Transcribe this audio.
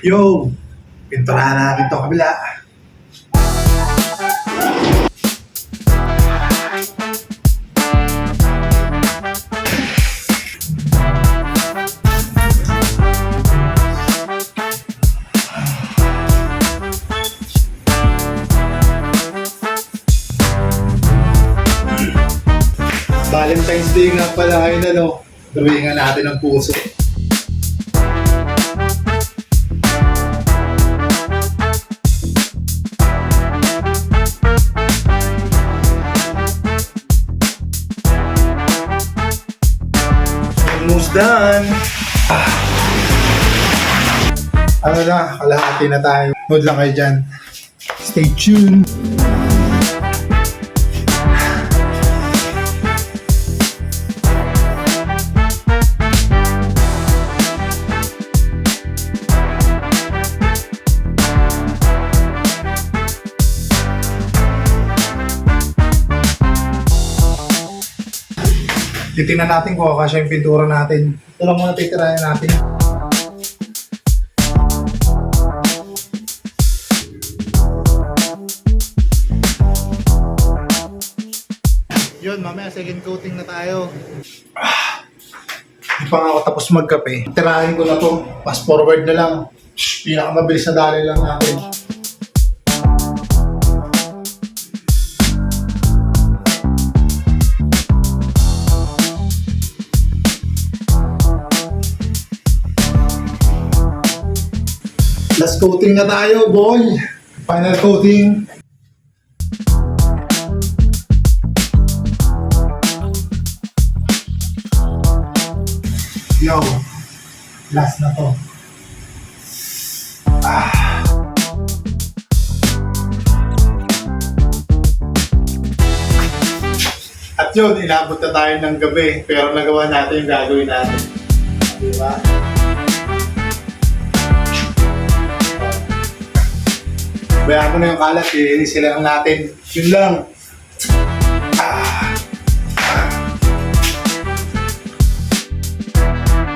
Yo, pinturahan natin to kabila. Valentine's Day nga pala ngayon, ano? Drawingan natin ang puso. Almost done. Ano na, kalahati na tayo. Nood lang kayo dyan. Stay tuned. Titingnan natin kung kakasya yung pintura natin. Ito lang muna titirahin natin. Yun, mamaya second coating na tayo. Hindi pa nga ako tapos magkape. Tirahin ko na to. Fast forward na lang. Pinakamabilis na dali lang natin. Last coating na tayo, boy. Final coating. Yo, last na to. At yun, inabot na tayo ng gabi. Pero nagawa natin yung gagawin natin. Diba? Bayaan mo na yung kalat, ilinis lang natin. Yun lang.